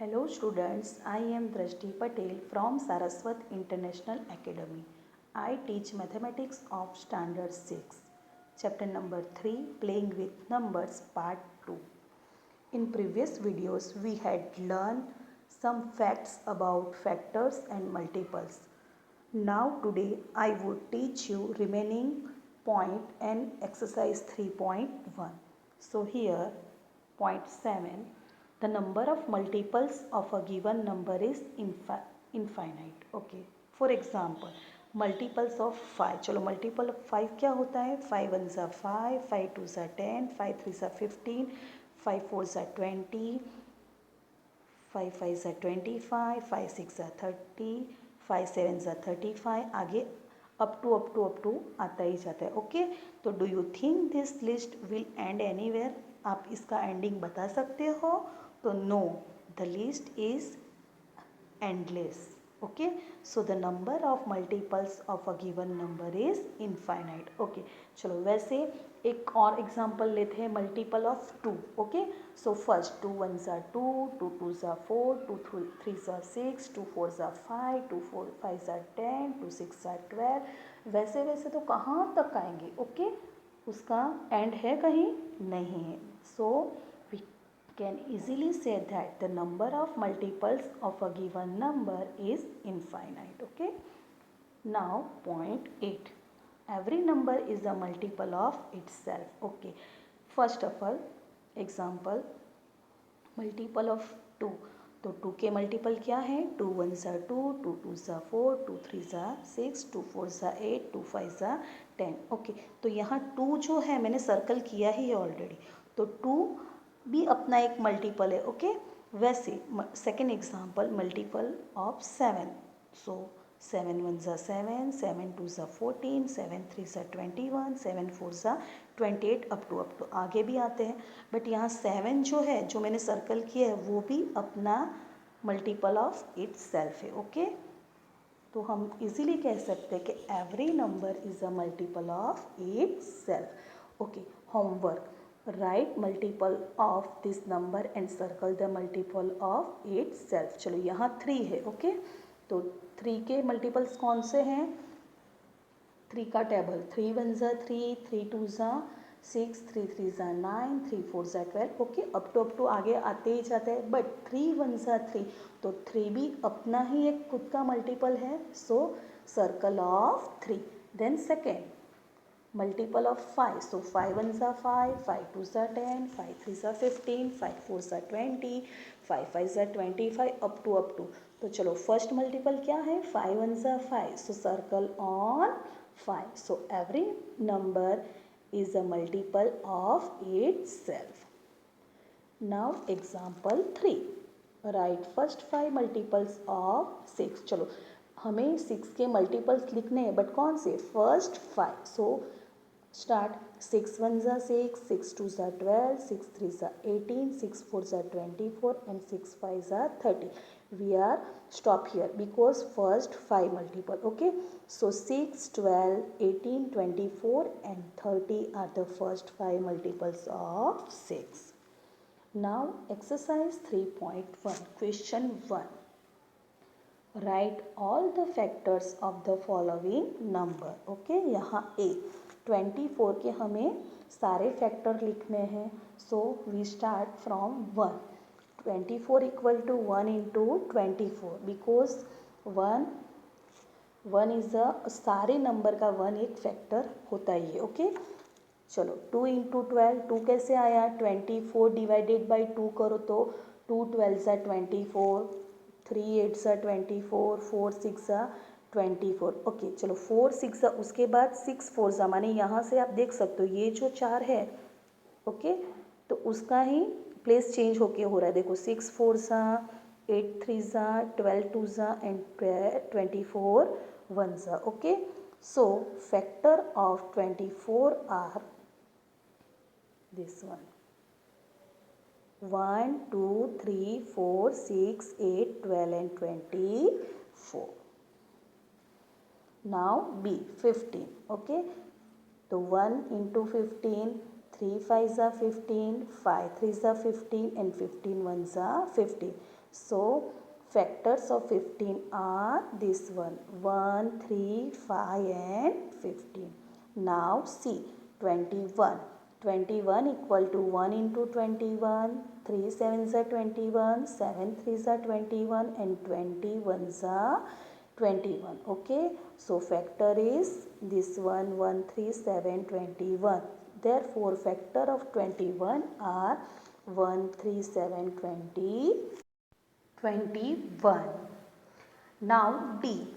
Hello students, I am Drashti Patel from Saraswat International Academy. I teach mathematics of standard 6. Chapter number 3, Playing with Numbers, part 2. In previous videos we had learned some facts about factors and multiples. Now today I would teach you remaining point and exercise 3.1. So here point 7, the number of multiples of a given number is infinite. Okay, for example multiples of 5. चलो multiple of 5 क्या होता है? 5 1 ज़ा 5, 5 2 ज़ा 10, 5 3 ज़ा 15, 5 4 ज़ा 20, 5 5 ज़ा 25, 5 6 ज़ा 30, 5 7 ज़ा 35, आगे अप टू आता ही जाता है. ओके, तो do you think this list will end anywhere? आप इसका एंडिंग बता सकते हो? तो no, the list is endless. Okay, so the number of multiples of a given number is infinite. Okay, चलो वैसे एक और एग्जांपल लेते हैं multiple of 2. Okay, so first 2 1 ज़ा 2, 2 2 ज़ा 4, 2 3 ज़ा 6, 2 4 ज़ा 5, 2 4 5 ज़ा 10, 2 6 ज़ा 12. वैसे वैसे तो कहाँ तक आएंगे? ओके, उसका एंड है कहीं? नहीं है. सो can easily say that the number of multiples of a given number is infinite. Okay, now point 8, every number is a multiple of itself. Okay, first of all example multiple of 2. तो 2 के multiple क्या है? 2 1 ज़ा 2, 2 2 ज़ा 4, 2 3 ज़ा 6, 2 4 ज़ा 8, 2 5 ज़ा 10. Okay, तो यहाँ 2 जो है मैंने सर्कल किया ही है ऑलरेडी, तो 2 भी अपना एक मल्टीपल है. ओके, वैसे सेकेंड एग्जांपल मल्टीपल ऑफ 7. सो 7 1 ज़ा 7, 7 2 ज़ा 14, 7 3 ज़ा 21, 7 4 ज़ा 28, अप टू आगे भी आते हैं. बट यहाँ 7 जो है, जो मैंने सर्कल किया है, वो भी अपना मल्टीपल ऑफ इट्स सेल्फ है. ओके, तो हम इजीली कह सकते हैं कि every number is a multiple of its self. Okay, homework, right multiple of this number and circle the multiple of its self. चलो यहाँ 3 है. ओके, तो 3 के मल्टीपल्स कौन से हैं? 3 का टेबल 3 1 ज़ा 3, 3 2 ज़ा 6, 3 3 ज़ा 9, 3 4 ज़ा 12. ओके, अप टू आगे आते ही जाते हैं. बट 3 1 ज़ा 3, तो 3 भी अपना ही एक खुद का मल्टीपल है. So circle of 3. Then second multiple of 5. So 5 1 ज़ा 5, 5 2 ज़ा 10, 5 3 ज़ा 15, 5 4 ज़ा 20, 5 5 ज़ा 25, अप टू. तो चलो फर्स्ट मल्टीपल क्या है? 5 1 ज़ा 5, सो circle on 5. So every number is a multiple of itself. Now example 3, write first 5 multiples of 6. चलो हमें 6 के मल्टीपल्स लिखने हैं, बट कौन से? फर्स्ट 5. सो स्टार्ट 6 1 ज़ा 6, 6 2 ज़ा 12, 6 3 ज़ा 18, 6 4 ज़ा 24 and 6 5 ज़ा 30. We are stop here because first 5 multiple. Okay, so 6 12 18 24 and 30 are the first 5 multiples of 6. Now exercise 3.1, question 1, write all the factors of the following number. Okay, यहाँ A 24 के हमें सारे factor लिखने हैं. So we start from 1. 24 equal to 1 into 24, because 1 is a सारे number का 1 एक factor होता ही है. ओके, चलो 2 इंटू 12, 2 कैसे आया? 24 डिवाइडेड बाई 2 करो तो 2 12 ज़ा 24, 3 8 ज़ा 24, 4 6 ज़ा 24. ओके, चलो 4 6 ज़ा, उसके बाद 6 4 ज़ा, माने यहाँ से आप देख सकते हो ये जो 4 है. ओके, तो उसका ही प्लेस चेंज होके हो रहा है. देखो 6 4 ज़ा, 8 3 ज़ा, 12 2 ज़ा एंड 24 1 ज़ा. Okay, so factor of 24 are this one: 1 2 3 4 6 8 12 and 24. Now B 15. Okay, तो 1 into 15, 3 5 ज़ा 15, 5 3 ज़ा 15 and 15 1 ज़ा 15. So factors of 15 are this one 1, 3, 5 and 15. Now see 21. 21 equal to 1 into 21, 3 sevens are 21, 7 threes are 21 and 21s are 21. Okay, so factor is this one 1, 3, 7, 21. Therefore factor of 21 are 1, 3, 7, 20. 21. Now D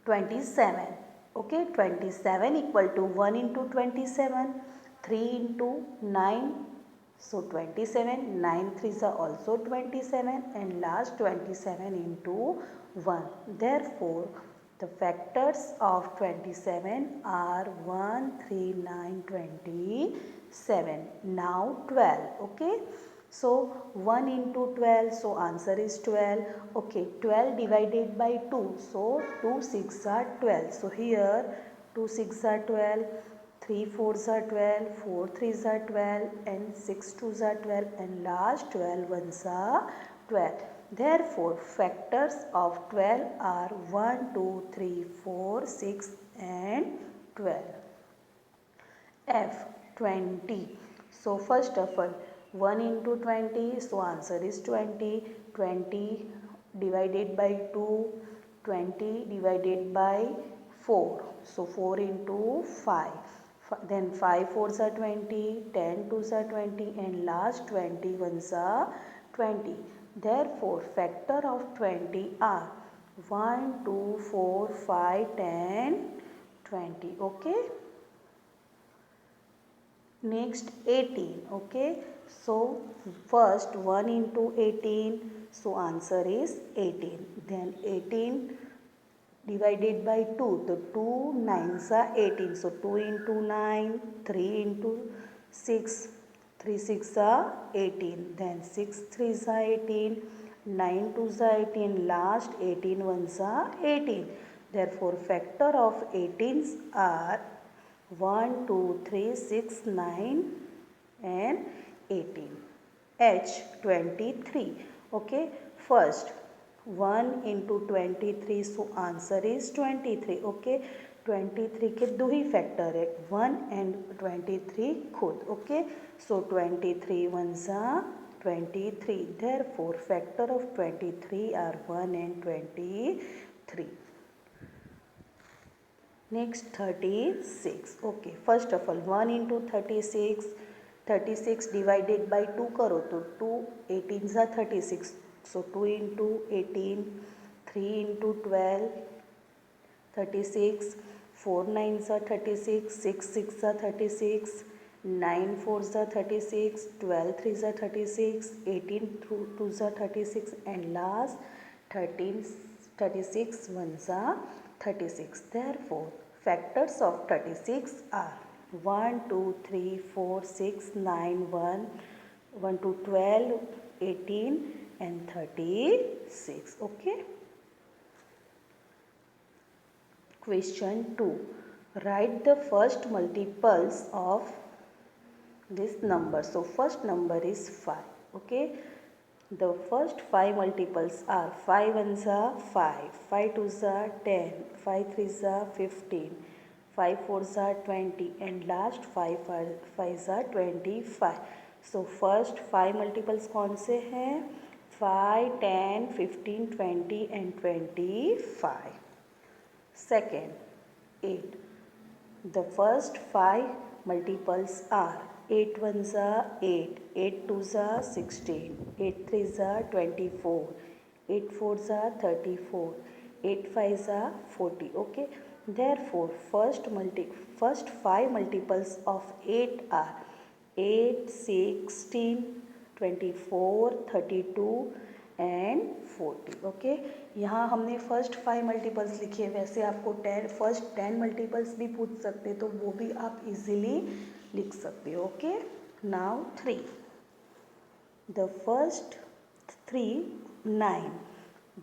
27. Okay, 27 equal to 1 into 27, 3 into 9. So 27, 9 threes are also 27 and last 27 into 1. Therefore, the factors of 27 are 1, 3, 9, 27. Now 12. Okay. So 1 into 12, so answer is 12. Okay, 12 divided by 2, so 2 6 are 12. So here 2 6 are 12, 3 4s are 12, 4 3s are 12 and 6 2s are 12 and last 12 ones are 12. Therefore, factors of 12 are 1, 2, 3, 4, 6 and 12. F 20. So first of all 1 into 20, so answer is 20. 20 divided by 2, 20 divided by 4. So 4 into 5. Then 5 fours are 20, 10 twos are 20 and last 20 ones are 20. Therefore factor of 20 are 1, 2, 4, 5, 10, 20. Okay. Next 18. Okay, so first 1 into 18, so answer is 18. Then 18 divided by 2, the 2 9s are 18, so 2 into 9, 3 into 6, 3 6 are 18, then 6 3s are 18, 9 2s are 18, last 18 ones are 18. Therefore factor of 18s are 1, 2, 3, 6, 9 and 18. H 23. Okay, first 1 into 23, so answer is 23. Okay, 23 के दो ही factor है 1 and 23 खुद. Okay, so 23 ones are 23. Therefore factor of 23 are 1 and 23. Next 36. Okay, first of all 1 into 36, 36 divided by 2 करो तो 2 18s are 36, so 2 into 18, 3 into 12, 36, 4 9s are 36, 6 6 are 36, 9 4s are 36, 12 3s are 36, 18 2s are 36 and last 13 36 ones are 36. Therefore, factors of 36 are 1, 2, 3, 4, 6, 9, 1, 1 to 12, 18 and 36. Okay. Question 2. Write the first multiples of this number. So, first number is 5. Okay. The first 5 multiples are 5 ones are 5, 5 twos are 10, 5 threes are 15, 5 fours are 20 and last 5 fives are 25. So first 5 multiples कौन से हैं 5, 10, 15, 20 and 25. Second 8. The first 5 multiples are 8 ones are 8, 8 twos are 16, 8 threes are 24, 8 fours are 34, 8 fives are 40. Okay. Therefore, first 5 multiples of 8 are 8, 16, 24, 32 and 40. Okay, यहाँ हमने first 5 multiples लिखे. वैसे आपको first 10 multiples भी पूछ सकते तो वो भी आप इजीली लिख सकते हो. Okay, now 3. The first 3 9.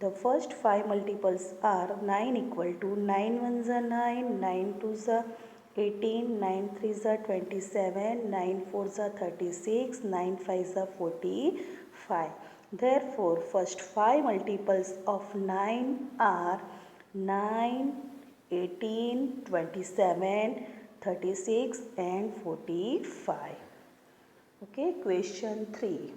The first 5 multiples are 9 equal to 9 ones are 9, 9 twos are 18, 9 threes are 27, 9 fours are 36, 9 fives are 45. Therefore, first 5 multiples of 9 are 9, 18, 27, 36 and 45. Okay, question 3.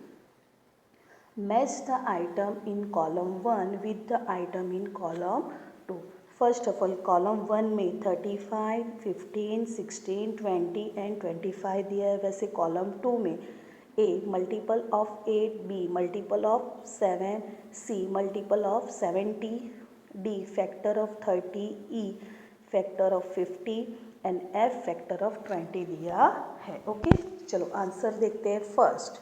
Match the item in column 1 with the item in column 2. First of all, column 1 में 35, 15, 16, 20 and 25 दिया है. वैसे column 2 में A multiple of 8, B multiple of 7, C multiple of 70, D factor of 30, E factor of 50 and F factor of 20 दिया है. Okay, चलो answer देखते हैं. फर्स्ट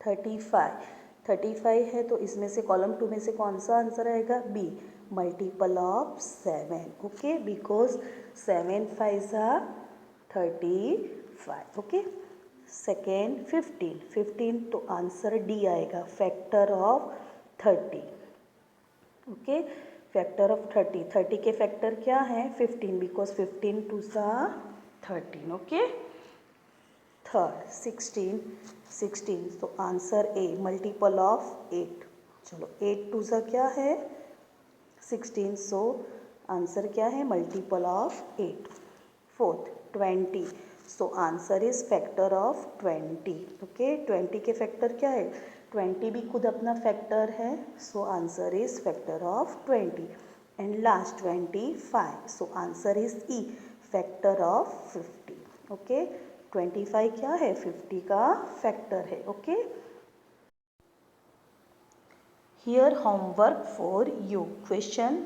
35 है तो इसमें से कॉलम 2 में से कौन सा आंसर आएगा? B multiple of 7. Okay, because 7 5 are 35. Okay, second 15 तो आंसर डी आएगा, factor of 30. Okay, factor of 30 के फैक्टर क्या है? 15, बिकॉज 15 2 सा 13. ओके, थर्ड 16 तो आंसर ए मल्टीपल ऑफ 8. चलो 8 2 सा क्या है? 16, सो आंसर क्या है? Multiple of 8. Fourth 20, so answer is factor of 20. Okay, 20 के फैक्टर क्या है? 20 भी खुद अपना फैक्टर है, so answer is factor of 20. And last 25, so answer is E factor of 50. Okay, 25 क्या है? 50 का फैक्टर है. Okay, here homework for you. Question,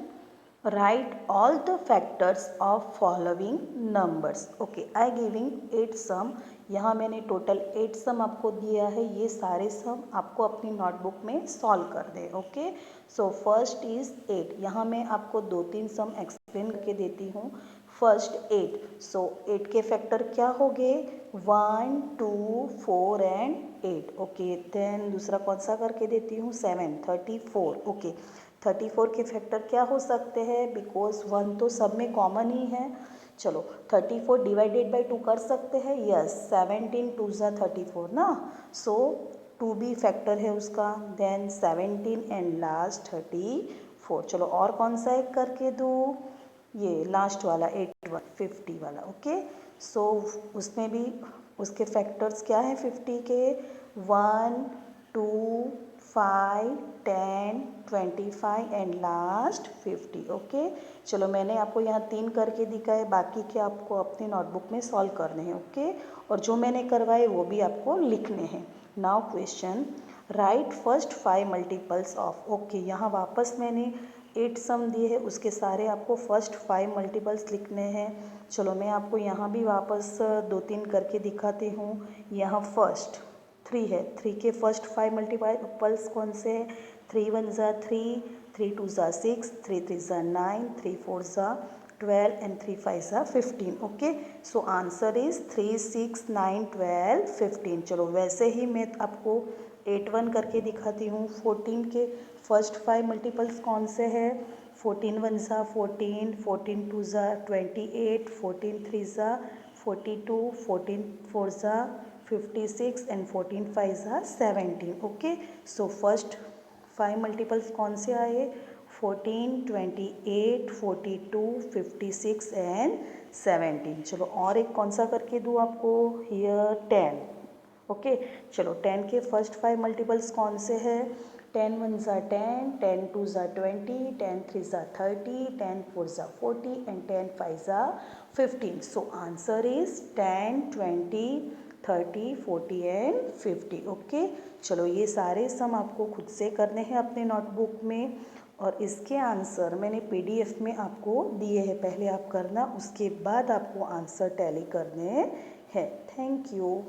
right all the factors of following numbers. Okay, I giving 8 सम. यहाँ मैंने total 8 सम आपको दिया है. ये सारे सम आपको अपनी नोटबुक में सॉल्व कर दे. Okay, so first is 8. यहाँ मैं आपको 2-3 सम एक्सप्लेन करके देती हूँ. फर्स्ट 8, सो 8 के फैक्टर क्या हो गए? 1, 2, 4 एंड 8. ओके, देन दूसरा कौन सा करके देती हूँ? 7, 34. ओके, 34 के फैक्टर क्या हो सकते हैं? बिकॉज 1 तो सब में कॉमन ही है. चलो 34 डिवाइडेड बाई 2 कर सकते हैं. यस, 17 2 ज़ा 34 ना, सो 2 भी फैक्टर है उसका. Then 17 and last 34. चलो और कौन सा एक करके दूँ? ये लास्ट वाला 50 वाला. ओके, सो उसमें भी उसके फैक्टर्स क्या हैं 50 के? 1, 2, 5, 10, 25 एंड लास्ट 50. ओके, चलो मैंने आपको यहाँ 3 करके दिखाए, बाकी के आपको अपनी नोटबुक में सॉल्व करने हैं. ओके, और जो मैंने करवाए वो भी आपको लिखने हैं. Now question, right first 5 multiples of. Okay, यहाँ वापस मैंने 8 सम दिए हैं, उसके सारे आपको फर्स्ट 5 मल्टीपल्स लिखने हैं. चलो मैं आपको यहाँ भी वापस 2-3 करके दिखाती हूँ. यहाँ फर्स्ट 3 है. 3 के फर्स्ट 5 मल्टीपल्स कौन से हैं? 3 1 ज़ा 3, 3 2 ज़ा 6, 3 3 ज़ा 9, 3 4 ज़ा 12 एंड 3 5 ज़ा 15. Okay, so answer is 3 6 9 12 15. चलो वैसे ही मैं आपको 8 1 करके दिखाती हूँ. 14 के फर्स्ट 5 मल्टीपल्स कौन से हैं? 14 1 ज़ा 14, 14 2 ज़ा 28, 14 3 ज़ा 42, 14 4 ज़ा 56 एंड 14 5 ज़ा 17. ओके, सो फर्स्ट 5 मल्टीपल्स कौन से आए? 14, 28, 42, 56 एंड 17. चलो और एक कौन सा करके दूँ आपको? हियर 10. ओके, चलो 10 के फर्स्ट 5 मल्टीपल्स कौन से हैं? 10 1 ज़ा 10, 10 2 ज़ा 20, 10 3 ज़ा 30, 10 4 ज़ा 40 एंड 10 5 ज़ा 15. So answer is 10, 20, 30, 40 and 50. Okay, चलो ये सारे सम आपको खुद से करने हैं अपने नोटबुक में, और इसके आंसर मैंने PDF में आपको दिए हैं. पहले आप करना, उसके बाद आपको आंसर टैली करने हैं. Thank you.